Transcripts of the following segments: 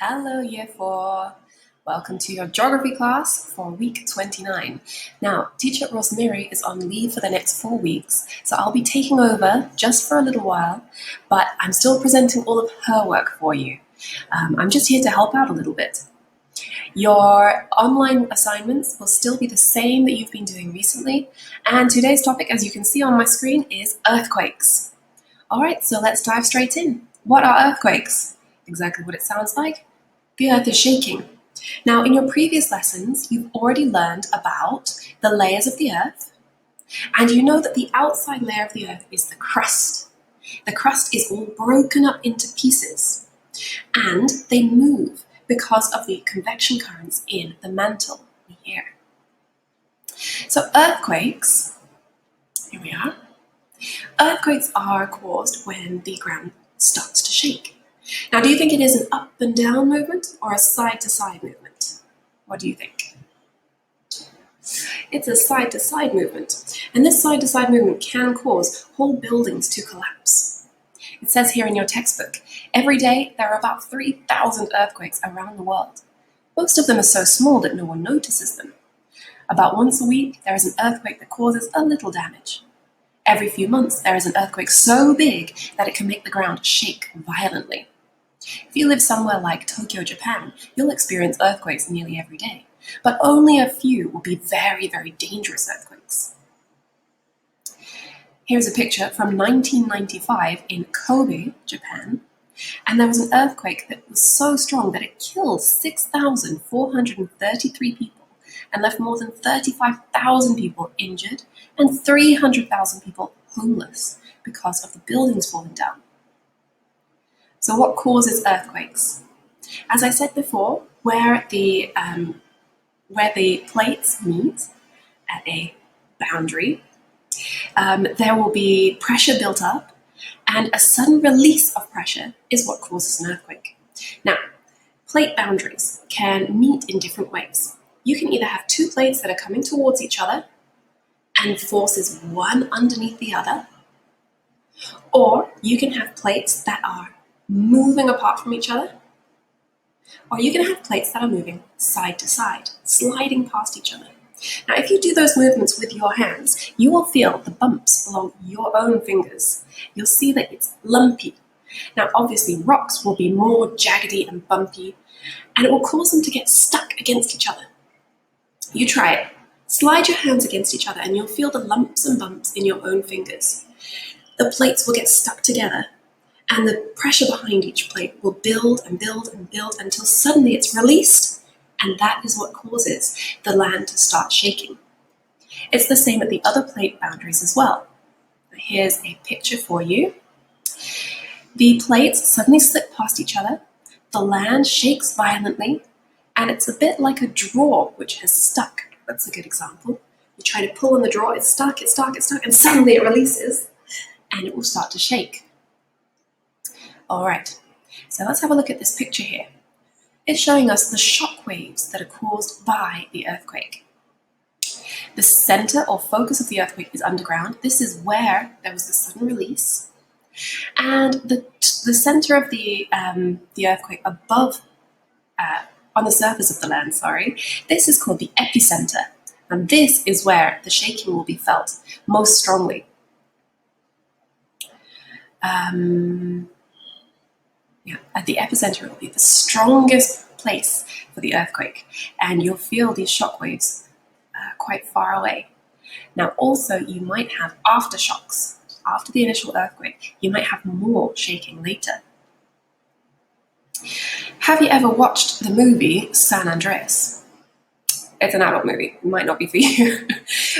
Hello, Year 4. Welcome to your geography class for week 29. Now, teacher Rosemary is on leave for the next 4 weeks, so I'll be taking over just for a little while, but I'm still presenting all of her work for you. I'm just here to help out a little bit. Your online assignments will still be the same that you've been doing recently, and today's topic, as you can see on my screen, is earthquakes. All right, so let's dive straight in. What are earthquakes? Exactly what it sounds like. The earth is shaking. Now, in your previous lessons, you've already learned about the layers of the earth, and you know that the outside layer of the earth is the crust. The crust is all broken up into pieces, and they move because of the convection currents in the mantle, the air. So earthquakes, here we are. Earthquakes are caused when the ground starts to shake. Now, do you think it is an up and down movement or a side to side movement? What do you think? It's a side to side movement. And this side to side movement can cause whole buildings to collapse. It says here in your textbook, every day there are about 3,000 earthquakes around the world. Most of them are so small that no one notices them. About once a week, there is an earthquake that causes a little damage. Every few months, there is an earthquake so big that it can make the ground shake violently. If you live somewhere like Tokyo, Japan, you'll experience earthquakes nearly every day, but only a few will be very, very dangerous earthquakes. Here's a picture from 1995 in Kobe, Japan, and there was an earthquake that was so strong that it killed 6,433 people and left more than 35,000 people injured and 300,000 people homeless because of the buildings falling down. So what causes earthquakes? As I said before, where the plates meet at a boundary, there will be pressure built up, and a sudden release of pressure is what causes an earthquake. Now, plate boundaries can meet in different ways. You can either have two plates that are coming towards each other and forces one underneath the other, or you can have plates that are moving apart from each other, or you can have plates that are moving side to side, sliding past each other. Now, if you do those movements with your hands, you will feel the bumps along your own fingers. You'll see that it's lumpy. Now, obviously, rocks will be more jaggedy and bumpy, and it will cause them to get stuck against each other. You try it. Slide your hands against each other, and you'll feel the lumps and bumps in your own fingers. The plates will get stuck together, and the pressure behind each plate will build and build and build until suddenly it's released, and that is what causes the land to start shaking. It's the same at the other plate boundaries as well. Here's a picture for you. The plates suddenly slip past each other, the land shakes violently, and it's a bit like a drawer which has stuck. That's a good example. You try to pull on the drawer, it's stuck, it's stuck, it's stuck, and suddenly it releases, and it will start to shake. All right, so let's have a look at this picture here. It's showing us the shock waves that are caused by the earthquake. The center or focus of the earthquake is underground. This is where there was the sudden release. And the center of the earthquake above, on the surface of the land, this is called the epicenter. And this is where the shaking will be felt most strongly. At the epicenter, it will be the strongest place for the earthquake, and you'll feel these shock waves quite far away. Now, also, you might have aftershocks. After the initial earthquake, you might have more shaking later. Have you ever watched the movie San Andreas? It's an adult movie, it might not be for you.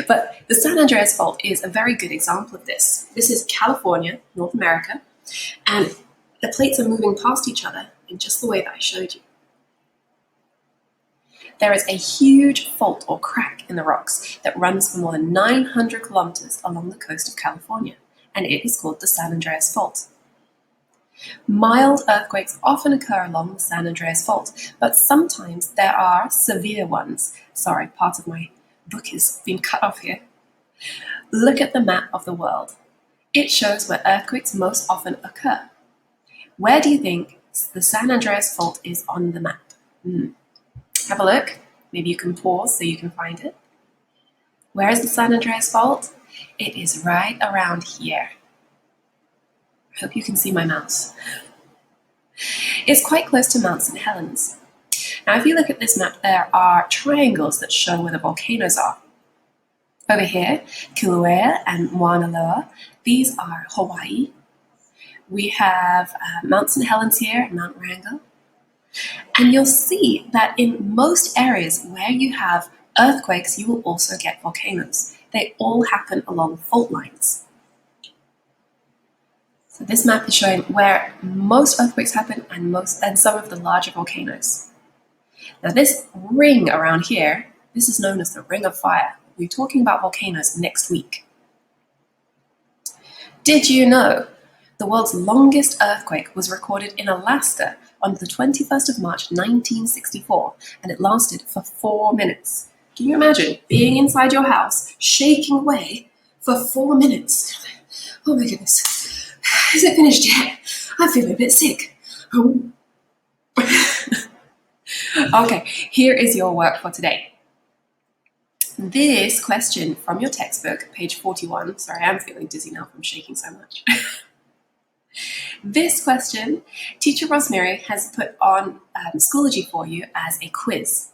But the San Andreas Fault is a very good example of this. This is California, North America, and the plates are moving past each other in just the way that I showed you. There is a huge fault or crack in the rocks that runs for more than 900 kilometers along the coast of California, and it is called the San Andreas Fault. Mild earthquakes often occur along the San Andreas Fault, but sometimes there are severe ones. Sorry, part of my book has been cut off here. Look at the map of the world. It shows where earthquakes most often occur. Where do you think The San Andreas Fault is on the map. Have a look. Maybe you can pause so you can find it. Where is the San Andreas Fault? It is right around here. I hope you can see my mouse. It's quite close to Mount St. Helens. Now, if you look at this map, there are triangles that show where the volcanoes are. Over here, Kilauea and Mauna Loa, these are Hawaii. We have Mount St. Helens here and Mount Wrangell. And you'll see that in most areas where you have earthquakes, you will also get volcanoes. They all happen along fault lines. So this map is showing where most earthquakes happen and some of the larger volcanoes. Now this ring around here, this is known as the Ring of Fire. We're talking about volcanoes next week. Did you know the world's longest earthquake was recorded in Alaska on the 21st of March 1964, and it lasted for 4 minutes? Can you imagine being inside your house, shaking away for 4 minutes? Oh my goodness. Is it finished yet? I'm feeling a bit sick. Oh. Okay, here is your work for today. This question from your textbook, page 41. Sorry, I'm feeling dizzy now from shaking so much. This question, teacher Rosemary has put on Schoology for you as a quiz.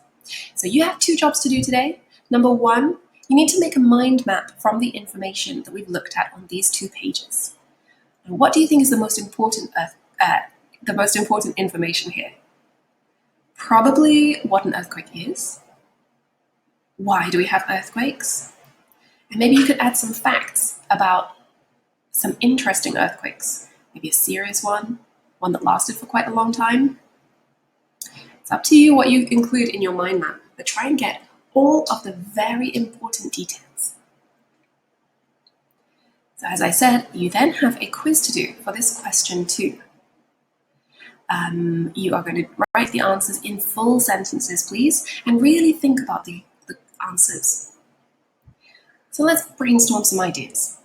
So you have 2 jobs to do today. Number 1, you need to make a mind map from the information that we've looked at on these 2 pages. And what do you think is the most important information here? Probably what an earthquake is. Why do we have earthquakes? And maybe you could add some facts about some interesting earthquakes. Maybe a serious one that lasted for quite a long time. It's up to you what you include in your mind map, but try and get all of the very important details. So as I said, you then have a quiz to do for this question too. You are going to write the answers in full sentences, please, and really think about the answers. So let's brainstorm some ideas.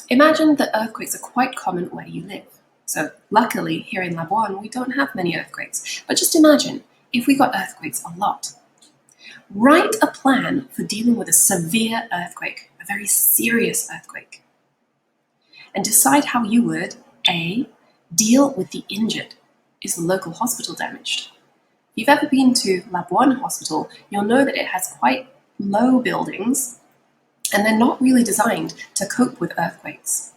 Imagine that earthquakes are quite common where you live. So luckily, here in Labuan, we don't have many earthquakes. But just imagine if we got earthquakes a lot. Write a plan for dealing with a severe earthquake, a very serious earthquake. And decide how you would, A, deal with the injured. Is the local hospital damaged? If you've ever been to Labuan Hospital, you'll know that it has quite low buildings and they're not really designed to cope with earthquakes.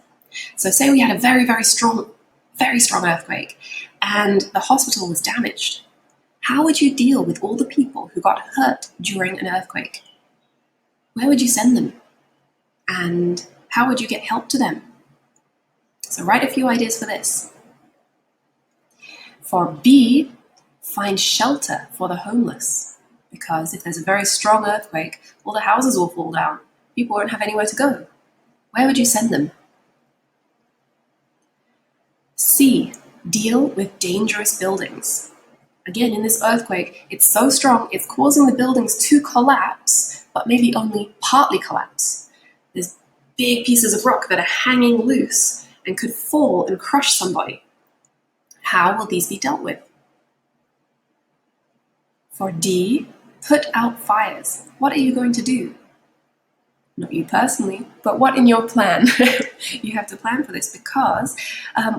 So say we had a very, very strong earthquake and the hospital was damaged. How would you deal with all the people who got hurt during an earthquake? Where would you send them? And how would you get help to them? So write a few ideas for this. For B, find shelter for the homeless. Because if there's a very strong earthquake, all the houses will fall down. People won't have anywhere to go. Where would you send them? C, deal with dangerous buildings. Again, in this earthquake, it's so strong, it's causing the buildings to collapse, but maybe only partly collapse. There's big pieces of rock that are hanging loose and could fall and crush somebody. How will these be dealt with? For D, put out fires. What are you going to do? Not you personally, but what in your plan? You have to plan for this because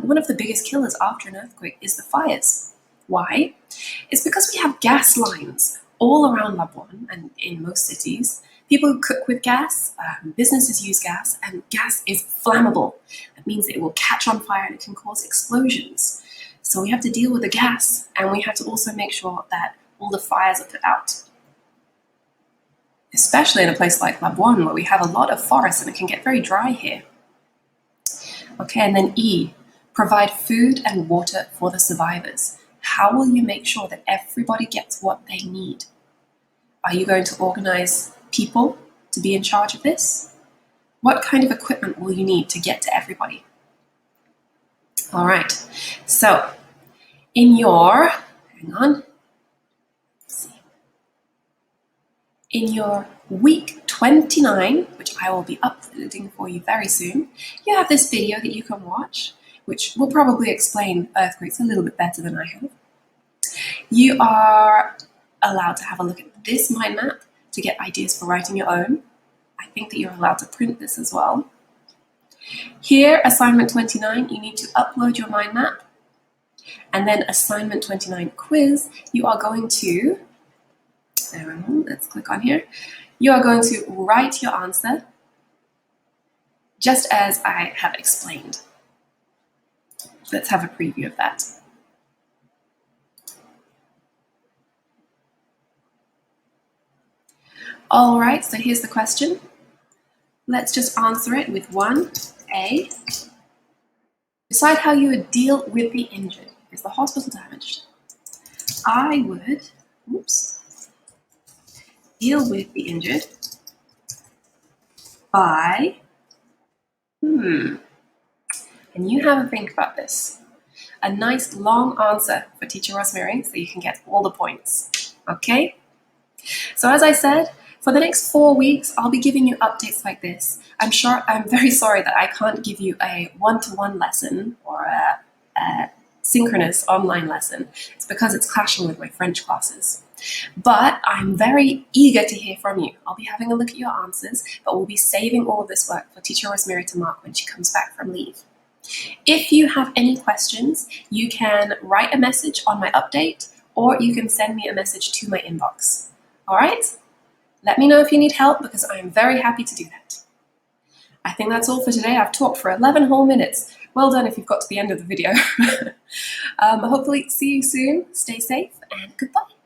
one of the biggest killers after an earthquake is the fires. Why? It's because we have gas lines all around Labuan and in most cities. People cook with gas, businesses use gas, and gas is flammable. That means it will catch on fire and it can cause explosions. So we have to deal with the gas, and we have to also make sure that all the fires are put out. Especially in a place like Labuan, where we have a lot of forests and it can get very dry here. Okay, and then E, provide food and water for the survivors. How will you make sure that everybody gets what they need? Are you going to organize people to be in charge of this? What kind of equipment will you need to get to everybody? All right, so in your, in your week 29, which I will be uploading for you very soon, you have this video that you can watch, which will probably explain earthquakes a little bit better than I have. You are allowed to have a look at this mind map to get ideas for writing your own. I think that you're allowed to print this as well. Here, assignment 29, you need to upload your mind map. And then assignment 29 quiz, you are going to, let's click on here. You are going to write your answer just as I have explained. Let's have a preview of that. All right, so here's the question. Let's just answer it with 1A. Decide how you would deal with the injured. Is the hospital damaged? I would, deal with the injured by, and you have a think about this. A nice long answer for Teacher Rosemary so you can get all the points, okay? So as I said, for the next 4 weeks, I'll be giving you updates like this. I'm very sorry that I can't give you a one-to-one lesson or a synchronous online lesson. It's because it's clashing with my French classes. But I'm very eager to hear from you. I'll be having a look at your answers, but we'll be saving all of this work for Teacher Rosemary to mark when she comes back from leave. If you have any questions, you can write a message on my update, or you can send me a message to my inbox. All right? Let me know if you need help because I am very happy to do that. I think that's all for today. I've talked for 11 whole minutes. Well done if you've got to the end of the video. Hopefully see you soon. Stay safe and goodbye.